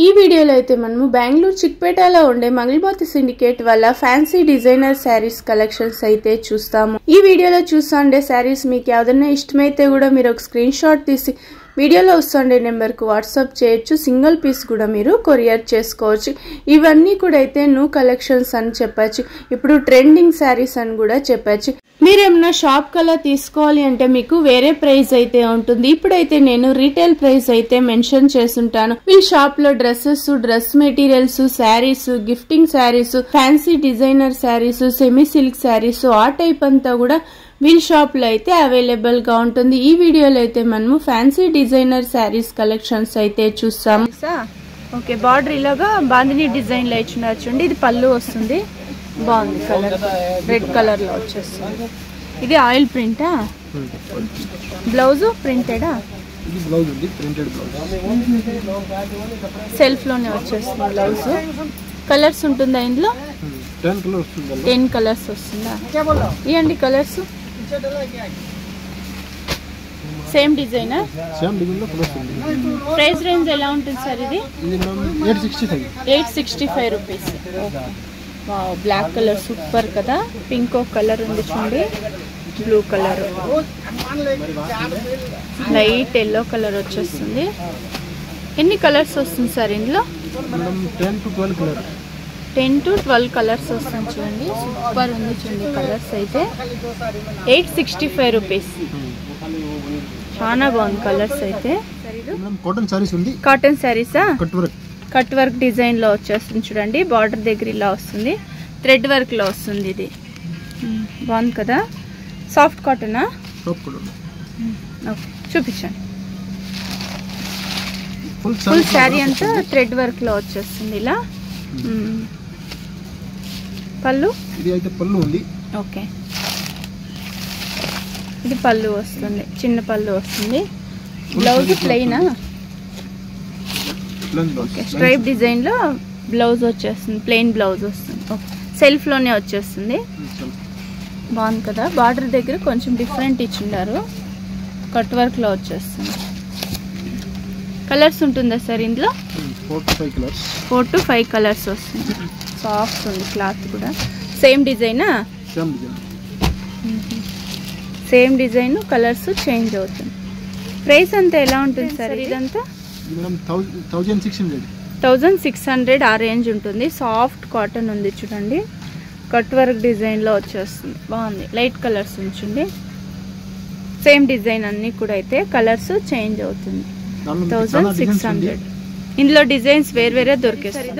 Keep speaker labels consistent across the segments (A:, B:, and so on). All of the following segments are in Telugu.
A: ఈ వీడియోలో అయితే మనము బెంగళూరు చిక్పేటలో ఉండే మంగళబాతి సిండికేట్ వల్ల ఫ్యాన్సీ డిజైనర్ శారీస్ కలెక్షన్స్ అయితే చూస్తాము. ఈ వీడియోలో చూస్తుండే శారీస్ మీకు ఏదైనా ఇష్టమైతే కూడా మీరు ఒక స్క్రీన్ షాట్ తీసి వీడియోలో వస్తుండే నెంబర్ కు వాట్సాప్ చేయొచ్చు. సింగిల్ పీస్ కూడా మీరు కొరియర్ చేసుకోవచ్చు. ఇవన్నీ కూడా అయితే న్యూ కలెక్షన్స్ అని చెప్పచ్చు. ఇప్పుడు ట్రెండింగ్ శారీస్ అని కూడా చెప్పచ్చు. మీరేమన్నా షాప్ కల్లా తీసుకోవాలి అంటే మీకు వేరే ప్రైస్ అయితే ఉంటుంది. ఇప్పుడైతే నేను రీటైల్ ప్రైస్ అయితే మెన్షన్ చేస్తుంటాను. వీళ్ళ షాప్ లో dresses, dress materials, saris, gifting saris, fancy designer saris, semi silk saris ఆ టైప్ అంతా కూడా వీల్ షాప్ లో అయితే అవైలబుల్ గా ఉంటుంది. ఈ వీడియోలో అయితే మనము ఫ్యాన్సీ డిజైనర్ శారీస్ కలెక్షన్స్ అయితే చూస్తాము. ఓకే, బార్డర్ ఇలాగా బాందిని డిజైన్ లో ఇచ్చినారు చూడండి. ఇది పళ్ళు వస్తుంది, బాగుంది కలర్, రెడ్ కలర్ లో వచ్చేస్తుంది. ఇది ఆయిల్ ప్రింటా, బ్లౌజ్ ప్రింటెడా, సెల్ఫ్ లోనే వచ్చేస్తుంది బ్లౌజ్. కలర్స్ ఉంటుందా ఇందులో? 10 కలర్స్ వస్తుందా? ఇవ్వండి colours. Same design, price range ఎలా ఉంటుంది సార్? ఇది 865 రూపీస్. బ్లాక్ కలర్ సూపర్ కదా. పింక్ కలర్ ఉంది చూడండి, blue colour, light yellow colour వచ్చేస్తుంది. ఎన్ని కలర్స్ వస్తుంది సార్ ఇందులో? 10 to 12 కలర్స్ వస్తుంది చూడండి. సూపర్ ఉంది చూడండి కలర్స్ అయితే. 865 రూపీస్. చాలా బాగుంది కలర్స్ అయితే. కాటన్ శారీసా? కట్ వర్క్ డిజైన్ లో వచ్చేస్తుంది చూడండి. బార్డర్ దగ్గర ఇలా వస్తుంది, థ్రెడ్ వర్క్ లో వస్తుంది. ఇది బాగుంది కదా. సాఫ్ట్ కాటనా? చూపించండి. ఫుల్ శారీ అంతా థ్రెడ్ వర్క్ లో వచ్చేస్తుంది ఇలా. పళ్ళు, ఇది అయితే పళ్ళు ఉంది. ఓకే, ఇది పళ్ళు వస్తుంది, చిన్న పళ్ళు వస్తుంది. బ్లౌజ్ ప్లెయినా? ఓకే, స్ట్రైప్ డిజైన్ లో బ్లౌజ్ వచ్చేస్తుంది, ప్లెయిన్ బ్లౌజ్ వస్తుంది. ఓకే, సెల్ఫ్ లోనే వచ్చేస్తుంది. బాగుంది కదా. బార్డర్ దగ్గర కొంచెం డిఫరెంట్ ఇచ్చిండారు, కట్ వర్క్ లో వచ్చేస్తుంది. కలర్స్ ఉంటుందా సార్ ఇందులో? 4 to 5 కలర్స్ వస్తుంది. సాఫ్ట్ ఉంది క్లాత్ కూడా. సేమ్ డిజైనా? సేమ్ డిజైన్, కలర్స్ చేంజ్ అవుతుంది. ప్రైస్ అంతా ఎలా ఉంటుంది సార్ ఇదంతా? 1600 ఆ రేంజ్ ఉంటుంది. సాఫ్ట్ కాటన్ ఉంది చూడండి, కట్ వర్క్ డిజైన్ లో వచ్చేస్తుంది. బాగుంది, లైట్ కలర్స్ ఉంచండి. సేమ్ డిజైన్ అన్ని కూడా అయితే కలర్స్ చేంజ్ అవుతుంది. 1600. ఇందులో డిజైన్స్ వేరే దొరికేస్తాయి.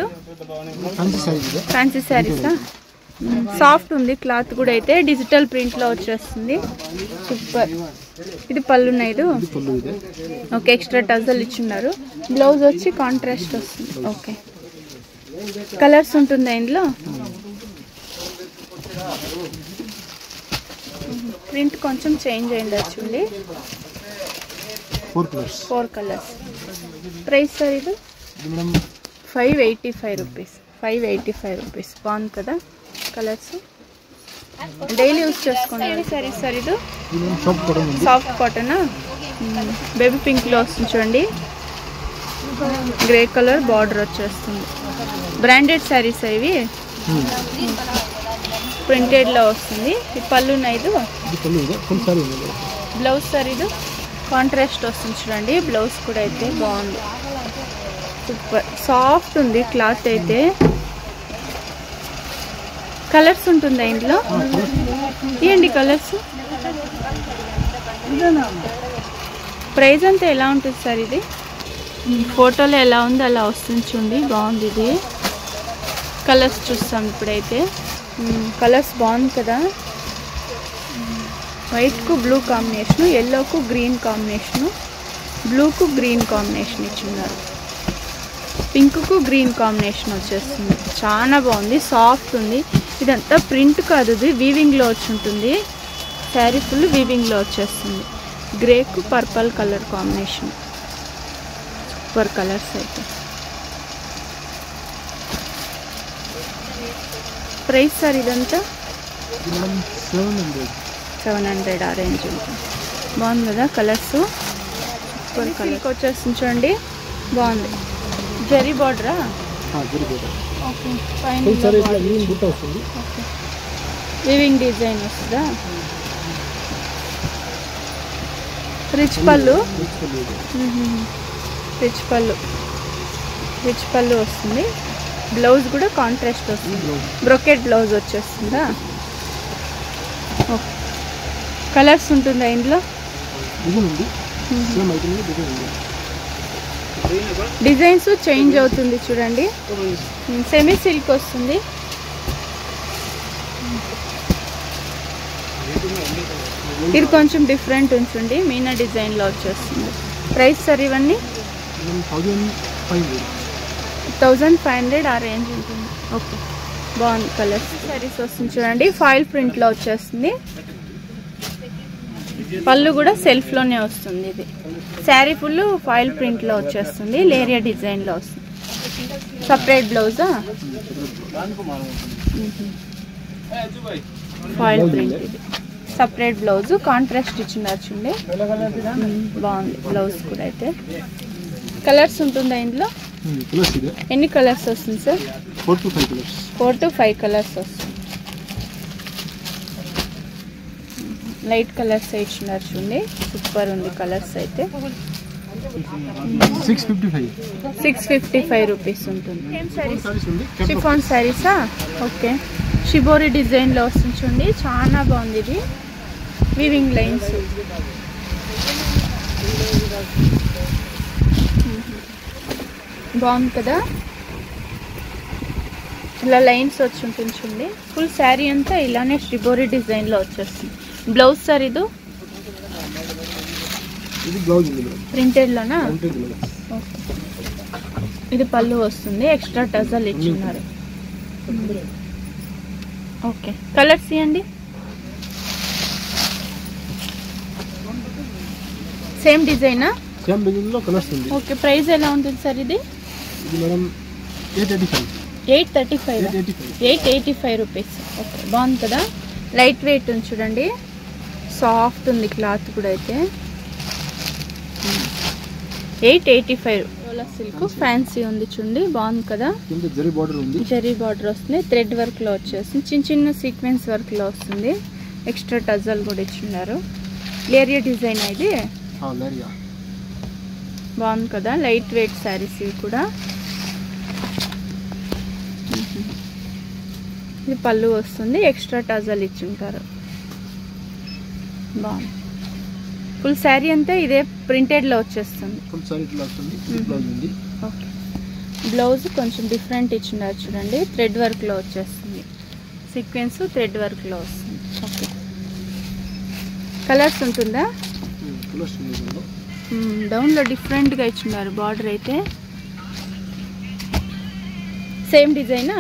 A: ఫ్యాన్సీ శారీసా? సాఫ్ట్ ఉంది క్లాత్ కూడా అయితే. డిజిటల్ ప్రింట్ లో వచ్చేస్తుంది. సూపర్. ఇది పళ్ళు నైదు. Okay, extra టజల్ ఇచ్చిన్నారు. బ్లౌజ్ వచ్చి కాంట్రాస్ట్ వస్తుంది. ఓకే, కలర్స్ ఉంటుందా ఇందులో? ప్రింట్ కొంచెం చేంజ్ అయింది చూడండి. 4 కలర్స్. ప్రైస్ సార్ ఇది? 585 రూపీస్. 585 రూపీస్. బాగుంది కదా కలర్స్. డైలీ యూజ్ చేసుకోండి సారీ సార్. ఇది సాఫ్ట్ కాటనా? బేబీ పింక్ లో వస్తుంది చూడండి. గ్రే కలర్ బార్డర్ వచ్చేస్తుంది. బ్రాండెడ్ శారీస్ ఇవి, ప్రింటెడ్ లో వస్తుంది. ఈ పళ్ళు నైదు. బ్లౌజ్ సార్ ఇది కాంట్రాస్ట్ వస్తుంది చూడండి. బ్లౌజ్ కూడా అయితే బాగుంది, సూపర్. సాఫ్ట్ ఉంది క్లాత్ అయితే. కలర్స్ ఉంటుందా ఇందులో? ఇవ్వండి కలర్స్. ప్రైస్ అంతా ఎలా ఉంటుంది సార్ ఇది? ఫోటోలో ఎలా ఉంది అలా వస్తుంది చూడండి. బాగుంది ఇది. కలర్స్ చూస్తాం ఇప్పుడైతే. కలర్స్ బాగుంది కదా. వైట్ కు బ్లూ కాంబినేషన్, ఎల్లో కు గ్రీన్ కాంబినేషన్, బ్లూ కు గ్రీన్ కాంబినేషన్ ఇచ్చిన్నారు. పింక్ కు గ్రీన్ కాంబినేషన్ వచ్చేస్తుంది. చాలా బాగుంది, సాఫ్ట్ ఉంది. ఇదంతా ప్రింట్ కాదు, ఇది వీవింగ్ లో వచ్చి ఉంటుంది. శారీ ఫుల్ వీవింగ్ లో వచ్చేస్తుంది. గ్రే కు purple colour combination. Super colours అయితే. ప్రైస్ సార్ ఇదంతా? 700 ఆ రేంజ్ ఉంటుంది. బాగుంది కదా కలర్స్. సూపర్ కలర్ వచ్చేస్తుంది చూడండి, బాగుంది. జరీ బార్డరా?
B: Zari border.
A: Okay. Fine.
B: Full sari ఇట్లా వీవింగ్ బుట్ట వస్తుంది.
A: ఓకే. వీవింగ్ డిజైన్ వస్తుందా? Rich pallu. Rich pallu. Rich pallu వస్తుంది. బ్లౌజ్ కూడా కాంట్రాస్ట్ వస్తుంది. బ్రొకెట్ బ్లౌజ్ వచ్చేస్తుందా? ఓకే. కలర్స్ ఉంటుందా ఇందులో? డిజైన్స్ చేంజ్ అవుతుంది చూడండి. సెమీ సిల్క్ వస్తుంది. ఇది కొంచెం డిఫరెంట్ ఉంచండి. మీనా డిజైన్లో వచ్చేస్తుంది. ప్రైస్ సార్ ఇవన్నీ 1500 ఆ రేంజ్ ఉంటుంది. ఓకే. బాగుంది. కలర్స్ సారీస్ వస్తుంది చూడండి. ఫాయిల్ ప్రింట్లో వచ్చేస్తుంది. పళ్ళు కూడా సెల్ఫ్లోనే వస్తుంది. ఇది శారీ ఫుల్ ఫాయిల్ ప్రింట్లో వచ్చేస్తుంది. లేరియా డిజైన్లో వస్తుంది. సపరేట్ బ్లౌజా? Foil print. ఇది సపరేట్ బ్లౌజ్. కాంట్రాస్ట్ ఇచ్చినారు చూడండి. బాగుంది బ్లౌజ్ కూడా. అయితే కలర్స్ ఉంటుందా ఇందులో? ఎన్ని కలర్స్ వస్తుంది సార్? 4 to 5 కలర్స్ వస్తుంది. లైట్ కలర్స్ ఇచ్చినారు చూడండి. సూపర్ ఉంది కలర్స్ అయితే. 655 రూపీస్ ఉంటుంది. ఏం సారీస్? షిఫాన్ సారీసా? ఓకే. షిబోరి డిజైన్లో వస్తుంది చూడండి. చాలా బాగుంది. ఇది వీవింగ్ లైన్స్. బాగుంది కదా? ఇలా లైన్స్ వచ్చి ఉంటుంది చూడండి. ఫుల్ శారీ అంతా ఇలానే షిబోరి డిజైన్లో వచ్చేస్తుంది. బ్లౌజ్ సార్ ఇది ప్రింటెడ్లోనా? ఓకే. ఇది పళ్ళు వస్తుంది. ఎక్స్ట్రా టజల్ ఇచ్చిన్నారు. ఓకే. కలర్స్ ఇవ్వండి. సేమ్ డిజైనా?
B: సేమ్ డిజైన్లో కలర్స్ ఉంది.
A: ఓకే. ప్రైస్ ఎలా ఉంటుంది సార్ ఇది?
B: Madam
A: 885 rupees. ఓకే. బాగుంది కదా? లైట్ వెయిట్ ఉంది చూడండి. సాఫ్ట్ ఉంది క్లాత్ కూడా. అయితే 885. రోలా సిల్క్ ఫ్యాన్సీ ఉంది చూడండి. బాగుంది కదా?
B: జరీ బార్డర్ ఉంది.
A: జరీ బార్డర్ వస్తుంది. థ్రెడ్ వర్క్ లో వచ్చేస్తుంది. చిన్న చిన్న సీక్వెన్స్ వర్క్ లో వస్తుంది. ఎక్స్ట్రా టజల్ కూడా ఇచ్చిన్నారు. లేరియా డిజైన్ ఇది. బాగుంది కదా? లైట్ వెయిట్ శారీస్ ఇవి కూడా. ఇది పళ్ళు వస్తుంది. ఎక్స్ట్రా టజల్ ఇచ్చి ఉంటారు. బాగుంది. ఫుల్ శారీ అంతా ఇదే ప్రింటెడ్లో వచ్చేస్తుంది. ఓకే. బ్లౌజ్ కొంచెం డిఫరెంట్ ఇచ్చినారు చూడండి. థ్రెడ్ వర్క్లో వచ్చేస్తుంది. సీక్వెన్స్ థ్రెడ్ వర్క్లో వస్తుంది. ఓకే. కలర్స్ ఉంటుందా? డౌన్లో డిఫరెంట్గా ఇచ్చినారు. బార్డర్ అయితే సేమ్ డిజైనా?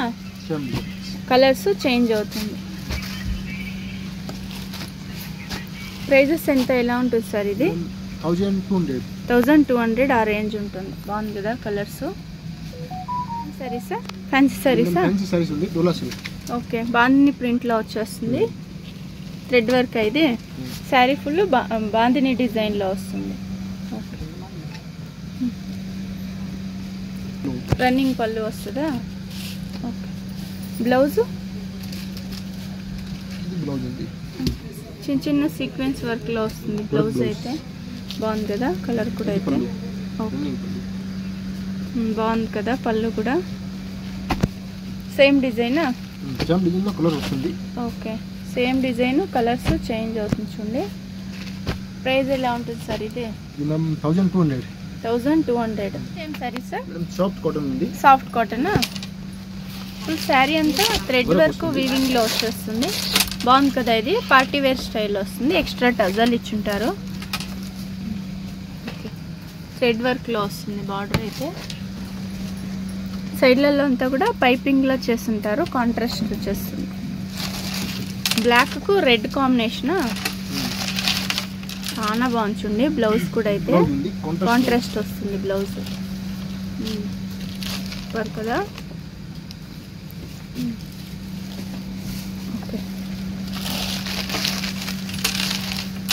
A: కలర్స్ చేంజ్ అవుతుంది. ప్రైజెస్ ఎంత ఎలా ఉంటుంది సార్ ఇది? 1200 ఆ రేంజ్ ఉంటుంది. బాగుంది కదా కలర్స్? సారీసా? ఫ్యాన్సీ సారీసా? ఓకే. బాందిని ప్రింట్లో వచ్చేస్తుంది. థ్రెడ్ వర్క్ అయితే శారీ ఫుల్ బాందిని డిజైన్లో వస్తుంది. ఓకే. రన్నింగ్ పళ్ళు వస్తుందా? ఓకే. బ్లౌజు చిన్న చిన్న సీక్వెన్స్ వర్క్లో వస్తుంది. బ్లౌజ్ అయితే బాగుంది కదా? కలర్ కూడా అయితే ఓకే. బాగుంది కదా? పళ్ళు కూడా సేమ్ డిజైనా? Okay. Same design. Colours change అవుతుంది చూడండి. ప్రైస్ ఎలా ఉంటుంది సార్ ఇది? 1200. Same sari sir? సాఫ్ట్ కాటనా? ఫుల్ శారీ అంతా థ్రెడ్ వర్క్ వీవింగ్లో వచ్చేస్తుంది. బాగుంది కదా? ఇది పార్టీ వేర్ స్టైల్ వస్తుంది. ఎక్స్ట్రా టజల్ ఇచ్చుంటారు. థ్రెడ్ వర్క్లో వస్తుంది. బార్డర్ అయితే సైడ్లలో అంతా కూడా పైపింగ్లో చేస్తుంటారు. కాంట్రాస్ట్ వచ్చేస్తుంది. బ్లాక్కు రెడ్ కాంబినేషన్ చాలా బాగుంటుంది. బ్లౌజ్ కూడా అయితే కాంట్రాస్ట్ వస్తుంది. బ్లౌజ్ వర్క్ కదా? ఓకే.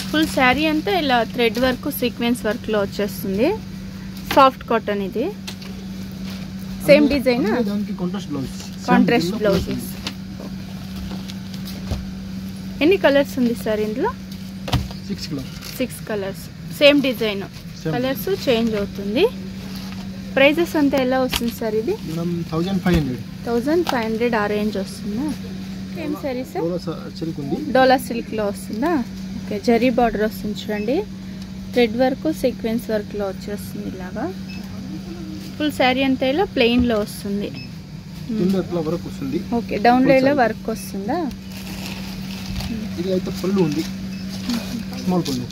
A: ఫుల్ శారీ అంతా ఇలా థ్రెడ్ వర్క్ సీక్వెన్స్ వర్క్లో వచ్చేస్తుంది. సాఫ్ట్ కాటన్ ఇది. సేమ్ డిజైన్,
B: దానికి కాంట్రాస్ట్ బ్లౌజ్.
A: Contrast blouses. ఎన్ని కలర్స్ ఉంది సార్ ఇందులో? 6 colours. Same design, colours change అవుతుంది. ప్రైజెస్ అంతా ఎలా వస్తుంది సార్? ఇది 1500 ఆ రేంజ్ వస్తుందా? ఏం సారీస్? డోలా సిల్క్ లో వస్తుందా? ఓకే, జరీ బార్డర్ వస్తుంది చూడండి. థ్రెడ్ వర్క్, సీక్వెన్స్ వర్క్ లో వచ్చేస్తుంది ఇలాగా. ఫుల్ శారీ అంతా ఇలా ప్లెయిన్ లో వస్తుంది. ఓకే, డౌన్ లో ఇలా వర్క్ వస్తుందా?
B: ఇది అయితే పళ్ళు ఉంది, స్మాల్ పళ్ళు,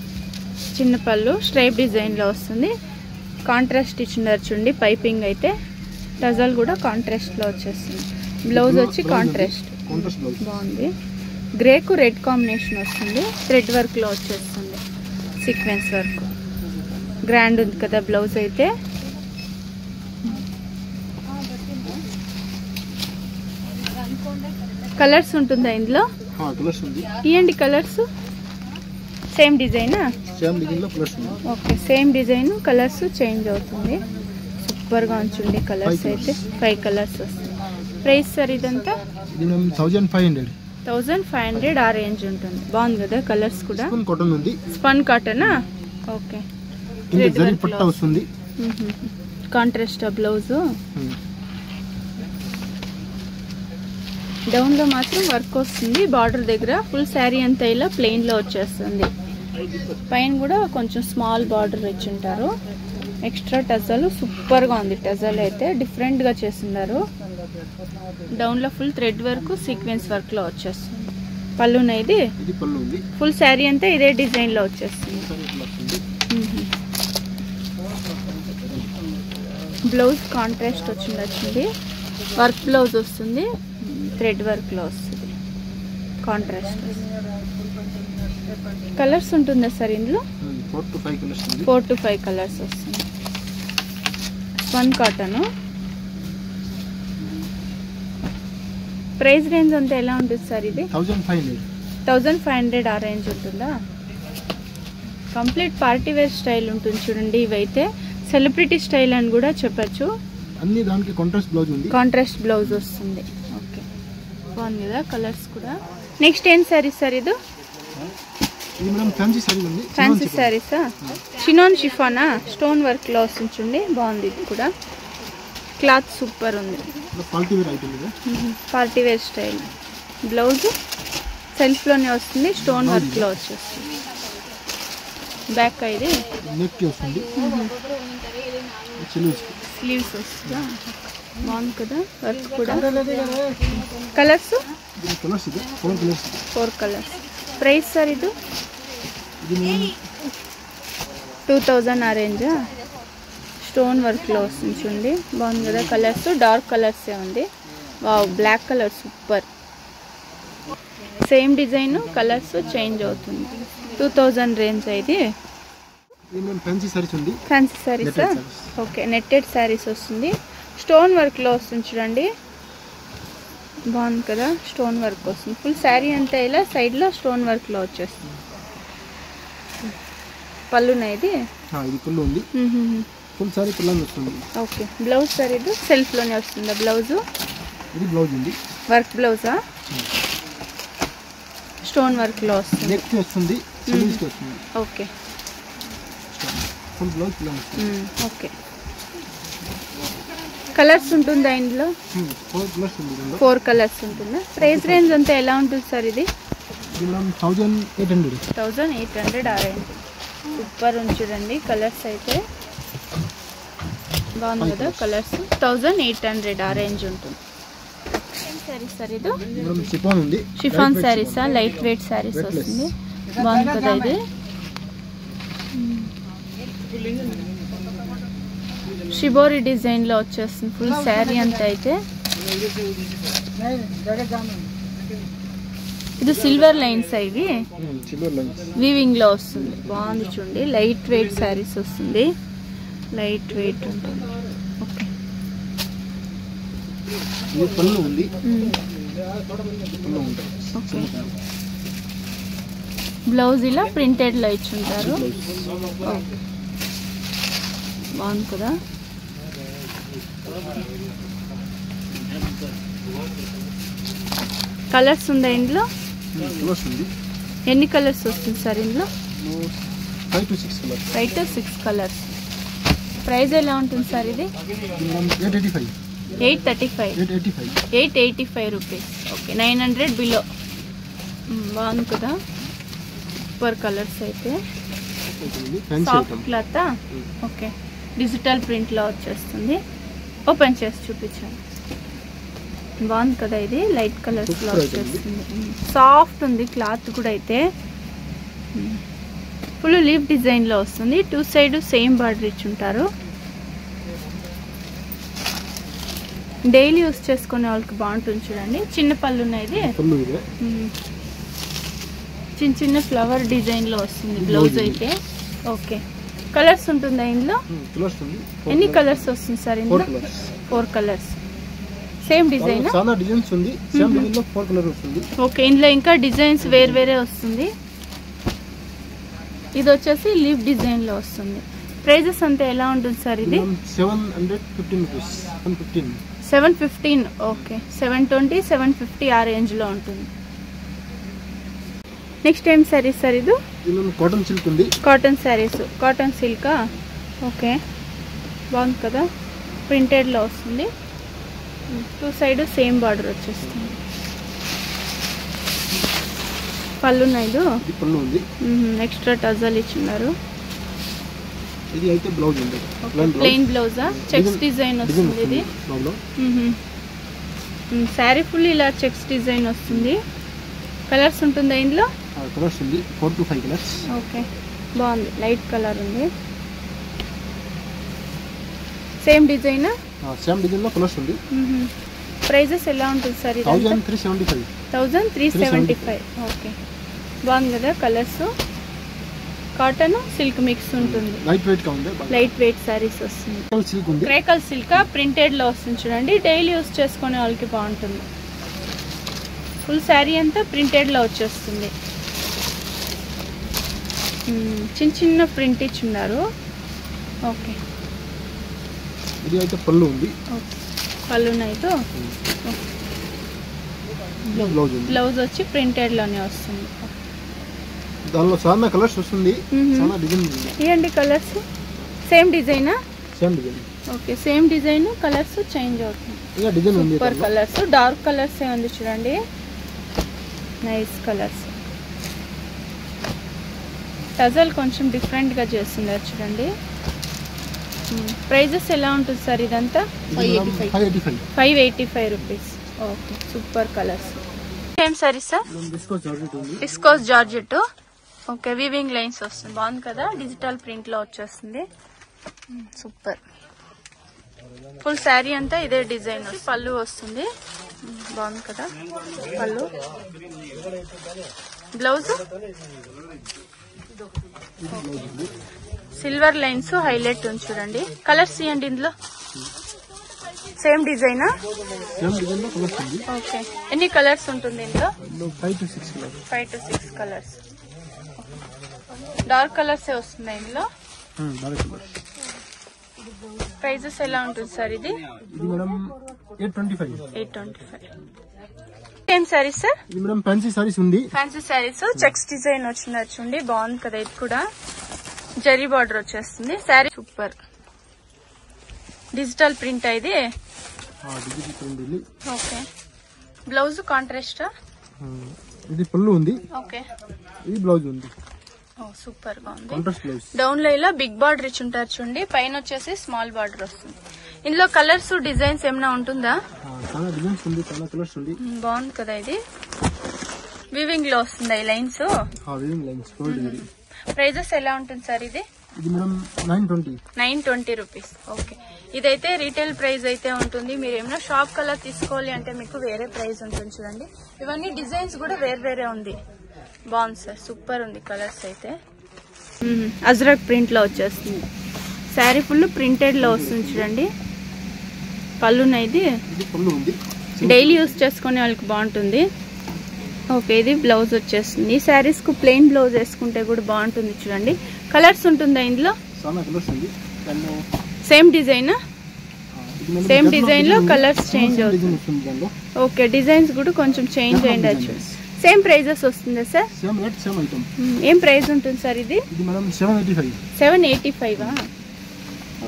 A: చిన్న పళ్ళు, స్ట్రైప్ డిజైన్ లో వస్తుంది. కాంట్రాస్ట్ ఇచ్చినారు చూడండి. పైపింగ్ అయితే టజల్ కూడా కాంట్రాస్ట్ లో వచ్చేస్తుంది. బ్లౌజ్ వచ్చి కాంట్రాస్ట్ బాగుంది. గ్రేకు రెడ్ కాంబినేషన్ వస్తుంది. థ్రెడ్ వర్క్ లో వచ్చేస్తుంది, సీక్వెన్స్ వర్క్. గ్రాండ్ ఉంది కదా బ్లౌజ్ అయితే. కలర్స్ ఉంటుందా ఇందులో? ఇవ్వండి కలర్స్. సేమ్ డిజైనా? Okay, same design, colours change అవుతుంది. సూపర్ గా ఉంచండి. కలర్స్ అయితే 5 కలర్స్ వస్తుంది. ప్రైస్ సార్ ఇదంతా? 1500 ఆ రేంజ్ ఉంటుంది. బాగుంది కదా కలర్స్ కూడా. స్పన్ కాటనా? Okay, contrast blouse. డౌన్ లో మాత్రం వర్క్ వస్తుంది. బార్డర్ దగ్గర ఫుల్ శారీ అంతా ఇలా ప్లెయిన్ లో వచ్చేస్తుంది. పైన కూడా కొంచెం స్మాల్ బార్డర్ ఇచ్చింటారు. ఎక్స్ట్రా టజల్ సూపర్ గా ఉంది. టజల్ అయితే డిఫరెంట్ గా చేస్తున్నారు. డౌన్ లో full thread work, sequence work లో వచ్చేస్తుంది. పళ్ళున ఇది ఫుల్ శారీ అంతా ఇదే డిజైన్ లో వచ్చేస్తుంది. బ్లౌజ్ కాంట్రాస్ట్ వచ్చింది. వర్క్ బ్లౌజ్ వస్తుంది. థ్రెడ్ వర్క్ లో వస్తుంది. కాంట్రాస్ట్ కలర్స్ ఉంటుందా సార్ ఇందులో? 4 to 5 కలర్స్ వస్తుంది. Spun cotton. ప్రైస్ రేంజ్ అంతా ఎలా ఉంటుంది సార్? ఇది 1500 ఆ రేంజ్ ఉంటుందా? కంప్లీట్ పార్టీ వేర్ స్టైల్ ఉంటుంది చూడండి. ఇవైతే సెలబ్రిటీ స్టైల్ అని కూడా చెప్పచ్చు.
B: అన్ని దానికి కాంట్రాస్ట్ బ్లౌజ్ ఉంది.
A: కాంట్రాస్ట్ బ్లౌజ్ వస్తుంది. ఓకే, బాగుంది కదా కలర్స్ కూడా. నెక్స్ట్ ఏం సారీస్ సార్? ఇది ఫ్యాన్సీ సారీసా? చినాన్ షిఫానా? స్టోన్ వర్క్ లో వస్తుంది చూడండి. బాగుంది. ఇది కూడా క్లాత్ సూపర్ ఉంది. Party wear style. Blouse self లోనే వస్తుంది. స్టోన్ వర్క్ లో వచ్చేస్తుంది. బ్యాక్ ఇది స్లీవ్స్ వస్తుందా? బాగుంది కదా వర్క్ కూడా. Colours 4 colours. ప్రైస్ సార్ ఇది? 2000 ఆ రేంజా? స్టోన్ వర్క్ లో వస్తుంది చూడండి. బాగుంది కదా కలర్స్. డార్క్ కలర్స్ ఉంది. Wow, black colour super. Same design, colours change అవుతుంది. 2000 రేంజ్ ఇది. ఫ్యాన్సీ సారీసా? ఓకే, నెట్టెడ్ సారీస్ వస్తుంది. స్టోన్ వర్క్ లో వస్తుంది చూడండి. బాగుంది కదా, స్టోన్ వర్క్ వస్తుంది. ఫుల్ శారీ అంతా ఇలా సైడ్ లో స్టోన్ వర్క్ లో వచ్చేస్తుంది. పళ్ళునా ఇది?
B: పళ్ళు ఉంది. ఫుల్ సారీ పళ్ళు వస్తుంది.
A: ఓకే, బ్లౌజ్ సార్ ఇది సెల్ఫ్ లోనే వస్తుందా బ్లౌజ్?
B: ఇది బ్లౌజ్ ఉంది.
A: వర్క్ బ్లౌజా? స్టోన్ వర్క్ లో వస్తుంది.
B: నెక్ వస్తుంది, స్లీవ్స్ వస్తుంది.
A: ఓకే,
B: ఫుల్ బ్లౌజ్ వస్తుంది.
A: ఓకే, కలర్స్ ఉంటుందా ఇందులో? 4 కలర్స్ ఉంటుందా? ప్రైస్ రేంజ్ అంతా ఎలా ఉంటుంది సార్? ఇది 1800 ఆ రేంజ్. సూపర్ ఉంది చూడండి కలర్స్ అయితే. బాగుంది కదా కలర్స్. 1800 ఆ రేంజ్ ఉంటుంది. ఏం సారీస్ సార్ ఇది? షిఫాన్ సారీసా? లైట్ వెయిట్ సారీస్ వస్తుంది. బాగుంది కదా ఇది. షిబోరి డిజైన్ లో వచ్చేస్తుంది ఫుల్ శారీ అంతా అయితే. ఇది సిల్వర్ లైన్స్ ఇవి వీవింగ్ లో వస్తుంది. బాగుంది చూడండి. లైట్ వెయిట్ శారీస్ వస్తుంది. లైట్ వెయిట్ ఉంటుంది. Okay, okay. బ్లౌజ్ ఇలా ప్రింటెడ్ లో ఇచ్చుంటారు. బాగుంది కదా. కలర్స్ ఉందా ఇందులో?
B: కలర్స్ ఉంది.
A: ఎన్ని కలర్స్ వస్తుంది సార్ ఇందులో?
B: 5 to 6 colours.
A: 5 to 6 colours. Price ఎలా ఉంటుంది సార్ ఇది?
B: 885.
A: 835. 885 రూపీస్. Okay, 900 below. బాగుంది కదా, సూపర్ కలర్స్ అయితే. Soft cloth. ఓకే, డిజిటల్ ప్రింట్లో వచ్చేస్తుంది. ఓపెన్ చేసి చూపించాను. బాగుంది కదా, ఇది లైట్ కలర్స్ లో వచ్చేస్తుంది. సాఫ్ట్ ఉంది క్లాత్ కూడా. అయితే ఫుల్ లీఫ్ డిజైన్ లో వస్తుంది. 2 సైడ్ సేమ్ బార్డర్ ఇచ్చి ఉంటారు. డైలీ యూస్ చేసుకునే వాళ్ళకి బాగుంటుంది చూడండి. చిన్న పళ్ళు ఉన్నాయి. చిన్న చిన్న ఫ్లవర్ డిజైన్ లో వస్తుంది బ్లౌజ్ అయితే. ఓకే, కలర్స్ ఉంటుందా ఇందులో? ఎన్ని కలర్స్ వస్తుంది సార్ ఇందులో? 4 కలర్స్. Same design.
B: చాలా డిజైన్స్ ఉంది. సేమ్ డిజైన్ లో 4 కలర్ వస్తుంది.
A: ఓకే, ఇందులో ఇంకా డిజైన్స్ వేరే వస్తుంది. ఇది వచ్చేసి లీఫ్ డిజైన్ లో వస్తుంది. ప్రైజెస్ అంతా ఎలా ఉంటుంది సార్ ఇది?
B: 715 రూపీస్.
A: 715. ఓకే, 720, 750 ఆ రేంజ్ లో ఉంటుంది. నెక్స్ట్ ఏం సారీస్ సార్ ఇది?
B: కాటన్ సిల్క్ ఉంది.
A: కాటన్ సారీస్. కాటన్ సిల్కా? ఓకే, బాగుంది కదా, ప్రింటెడ్ లో వస్తుంది. 2 సైడ్ సేమ్ బార్డర్ వచ్చేస్తుంది. పళ్ళు నాయుడు ఎక్స్ట్రా టజల్ ఇచ్చిన్నారు.
B: ఇది అయితే బ్లౌజ్ ఉంది.
A: ప్లెయిన్ బ్లౌజా? చెక్స్ డిజైన్ వస్తుంది ఇది. శారీ ఫుల్ ఇలా చెక్స్ డిజైన్ వస్తుంది. కలర్స్ ఉంటుందా ఇందులో?
B: కలర్స్ ఉంది. 4 to 5 కలర్స్.
A: ఓకే, బాగుంది. లైట్ కలర్ ఉంది. Same design.
B: సేమ్ డిజైన్ లో కలర్స్ ఉంది.
A: ప్రైజెస్ ఎలా ఉంటుంది సార్ ఇది?
B: 1375.
A: 1375. ఓకే, బాగుంది కదా కలర్స్. కాటన్ సిల్క్ మిక్స్ ఉంటుంది.
B: లైట్ వెయిట్ గా ఉంది.
A: లైట్ వెయిట్ సారీస్ వస్తుంది.
B: సిల్క్ ఉంది.
A: క్రేకల్ సిల్క్ ప్రింటెడ్ లో వస్తుంది చూడండి. డైలీ యూస్ చేసుకునే వాళ్ళకి బాగుంటుంది. ఫుల్ శారీ అంతా ప్రింటెడ్ లో వచ్చేస్తుంది. చిన్న చిన్న ప్రింట్ ఇచ్చున్నారు. ఓకే,
B: ఇది అయితే పళ్ళు ఉంది.
A: పళ్ళు నైతో బ్లౌజ్ వచ్చి ప్రింటెడ్ లోనే వస్తుంది.
B: దానిలో చాలా కలర్స్ వస్తుంది. చాలా డిజైన్ ఉంది.
A: ఇయండి కలర్స్. సేమ్ డిజైనా?
B: Same design.
A: Okay, same design, colours change అవుతుంది.
B: ఇలా డిజైన్ ఉంది.
A: Super colours. డార్క్ కలర్స్ ఏ ఉంది చూడండి. Nice colours. టజల్ కొంచెం డిఫరెంట్ గా చేస్తున్నారు చూడండి. ప్రైజెస్ ఎలా ఉంటుంది సార్ ఇదంతా? 585 రూపీస్. Okay, super colours. ఏం sari sir? Viscose georgette. Okay, weaving lines వస్తుంది. బాగుంది కదా, డిజిటల్ ప్రింట్ లో వచ్చేస్తుంది. సూపర్. ఫుల్ శారీ అంతా ఇదే డిజైన్. పళ్ళు వస్తుంది. బాగుంది కదా పళ్ళు. బ్లౌజ్ సిల్వర్ లైన్స్ హైలైట్ ఉంది చూడండి. కలర్స్ ఇవ్వండి ఇందులో. సేమ్ డిజైనా? ఓకే, ఎన్ని కలర్స్ ఉంటుంది ఇందులో?
B: 5 to 6
A: కలర్స్. డార్క్ కలర్స్ వస్తుంది ఇందులో. ప్రైజెస్ ఎలా ఉంటుంది సార్ ఇది? 825. ఏం సారీస్ సార్?
B: ఇది మేడం ఫ్యాన్సీ సారీస్ ఉంది.
A: ఫ్యాన్సీ సారీస్ చెక్స్ డిజైన్ వచ్చింది చూడండి. బాగుంది కదా, ఇది కూడా జరీ బార్డర్ వచ్చేస్తుంది. శారీ సూపర్. డిజిటల్ ప్రింట్ ఇది. Okay, blouse contrast.
B: ఇది పళ్ళు ఉంది.
A: ఓకే,
B: ఇది బ్లౌజ్ ఉంది.
A: సూపర్ గా ఉంది. డౌన్ లో ఇలా బిగ్ బార్డర్ ఇచ్చి ఉంటారు చూడండి. పైన వచ్చేసి స్మాల్ బార్డర్ వస్తుంది. ఇందులో కలర్స్ డిజైన్స్ ఏమైనా ఉంటుందా? బాగుంది కదా, ఇది వీవింగ్ లో వస్తుంది. ఈ లైన్స్. ప్రైజెస్ ఎలా ఉంటుంది సార్ ఇది? 920 రూపీస్. ఓకే, ఇదైతే రీటైల్ ప్రైస్ అయితే ఉంటుంది. మీరు ఏమైనా షాప్ కలర్ తీసుకోవాలి అంటే మీకు వేరే ప్రైస్ ఉంటుంది చూడండి. ఇవన్నీ డిజైన్స్ కూడా వేరే ఉంది. బాగుంది సార్, సూపర్ ఉంది కలర్స్ అయితే. అజ్రక్ ప్రింట్ లో వచ్చేస్తుంది. శారీ ఫుల్ ప్రింటెడ్ లో వస్తుంది చూడండి. పళ్ళునైది డైలీ యూస్ చేసుకునే వాళ్ళకి బాగుంటుంది. ఓకే, ఇది బ్లౌజ్ వచ్చేస్తుంది. ఈ శారీస్ కు ప్లెయిన్ బ్లౌజ్ వేసుకుంటే కూడా బాగుంటుంది చూడండి. కలర్స్ ఉంటుందా ఇందులో? Same design. సేమ్ డిజైన్ లో కలర్స్ చేంజ్ అవుతుంది. ఓకే, డిజైన్స్ కూడా కొంచెం చేంజ్ అయ్యొచ్చు. సేమ్ ప్రైజెస్ వస్తుందా sir?
B: Same rate same item.
A: ఏం ప్రైస్ ఉంటుంది సార్ ఇది?
B: ఇది మేడం 785.
A: 785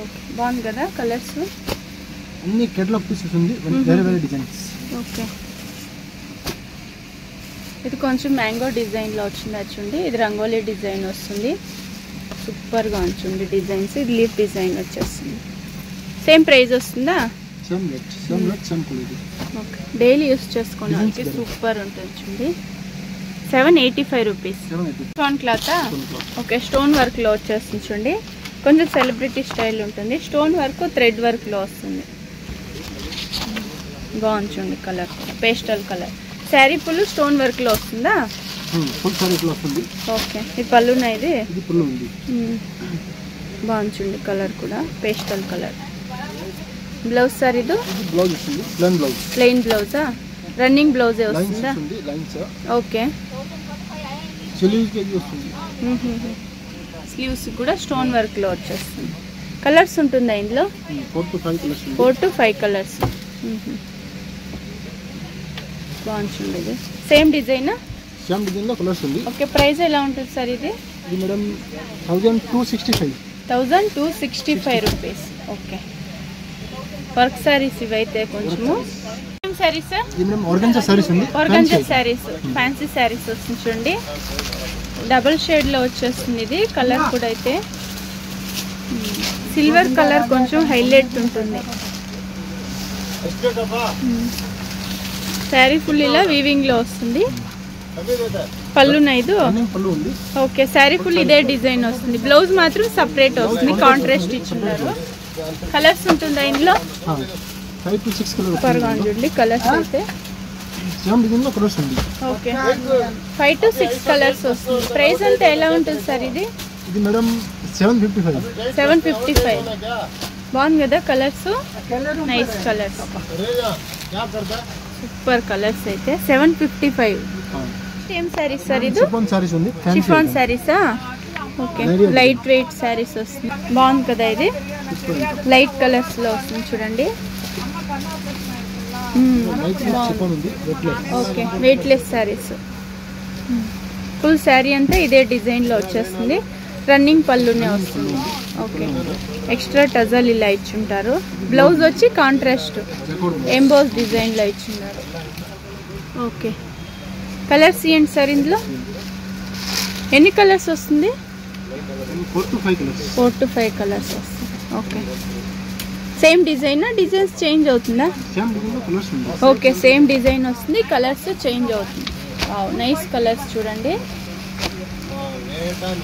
A: ఓకే, బాగుంది కదా కలర్స్.
B: అన్ని కేటలాగ్ పీసెస్ ఉంది, వేరే వేరే డిజైన్స్.
A: ఓకే, ఇది కొంచెం మ్యాంగో డిజైన్ లో వచ్చింది చూడండి. ఇది రంగోలీ డిజైన్ వస్తుంది, సూపర్ గా ఉంటుంది డిజైన్స్. ఇది లీఫ్ డిజైన్ వచ్చేస్తుంది. సేమ్ ప్రైస్ వస్తుందా?
B: Same rate same quality.
A: Okay, daily use చేసుకోవడానికి సూపర్ ఉంటుంది చూడండి. 785 rupees. Stone cloth. Okay, stone work లో వచ్చేస్తుంది చూడండి. కొంచెం సెలబ్రిటీ స్టైల్ ఉంటుంది. స్టోన్ వర్క్ థ్రెడ్ వర్క్ లో వస్తుంది. బాగుంది చూడండి colour, pastel colour. Sari full stone work లో వస్తుందా?
B: ఫుల్ సారీ లో వస్తుంది.
A: ఓకే, ఇది పళ్ళునా? ఇది
B: పళ్ళు ఉంది.
A: బాగుంది చూడండి కలర్ కూడా, పేస్టల్ కలర్. బ్లౌజ్ సార్ ఇది
B: బ్లౌజ్ వస్తుంది,
A: ప్లెయిన్ బ్లౌజా? రన్నింగ్ బ్లౌజే వస్తుందా? ఓకే, స్లీవ్స్ కూడా స్టోన్ వర్క్ లో వచ్చేస్తుంది. కలర్స్ ఉంటుందా ఇందులో? 4 to 5 కలర్స్. బాగుంటుంది ఇది. సేమ్ డిజైన్
B: లో కలర్స్ ఉంది.
A: ఓకే, ప్రైస్ ఎలా ఉంటుంది సార్ ఇది?
B: ఇది madam 1265.
A: 1265 rupees. Okay, work saris ఇవైతే కొంచెము. ఏం సారీస్ సార్?
B: ఇది మేడం ఆర్గంజా సారీస్ ఉంది.
A: ఆర్గంజా సారీస్, ఫ్యాన్సీ సారీస్ వస్తుంది చూడండి. డబుల్ షేడ్ లో వచ్చేస్తుంది. ఇది కలర్ కూడా అయితే సిల్వర్ కలర్ కొంచెం హైలైట్ ఉంటుంది. శారీ ఫుల్ ఇలా వీవింగ్ లో వస్తుంది. పళ్ళునా ఇది? ఓకే, శారీ ఫుల్ ఇదే డిజైన్ వస్తుంది. బ్లౌజ్ మాత్రం సపరేట్ వస్తుంది, కాంట్రాస్ట్ ఇచ్చున్నారు. కలర్స్ ఉంటుందా ఇందులో?
B: 5 to 6 కలర్స్.
A: సూపర్ గా ఉంటుంది కలర్స్ అయితే.
B: సేమ్ డిజైన్ లో కలర్స్ ఉంది.
A: ఓకే, 5 to 6 కలర్స్ వస్తుంది. ప్రైస్ అంటే ఎలా ఉంటుంది సార్ ఇది?
B: ఇది మేడం 755.
A: 755. బాగుంది కదా colours, nice colours, super colours అయితే. 755. ఏం సారీస్ సార్ ఇది? షిఫాన్ సారీసా? ఓకే, లైట్ వెయిట్ సారీస్ వస్తుంది. బాగుంది కదా ఇది, లైట్ కలర్స్ లో వస్తుంది చూడండి. Okay, weight less saris. Full sari అంతా ఇదే డిజైన్ లో వచ్చేస్తుంది. రన్నింగ్ పళ్ళునే వస్తుంది. ఓకే, ఎక్స్ట్రా టజల్ ఇలా ఇచ్చుంటారు. బ్లౌజ్ వచ్చి కాంట్రాస్ట్ ఎంబోస్ డిజైన్ లో ఇచ్చున్నారు. ఓకే, కలర్స్ ఏంటి సార్ ఇందులో? ఎన్ని కలర్స్ వస్తుంది? 4 to 5 కలర్స్ వస్తుంది. Okay, same design, designs change అవుతుందా? ఓకే, సేమ్ డిజైన్ వస్తుంది, కలర్స్ చేంజ్ అవుతుంది. నైస్ కలర్స్ చూడండి.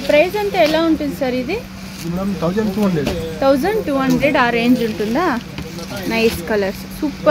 A: ప్రైస్ అంటే ఎలా ఉంటుంది సార్ ఇది? 1200 ఆ రేంజ్ ఉంటుందా? Nice colours, super.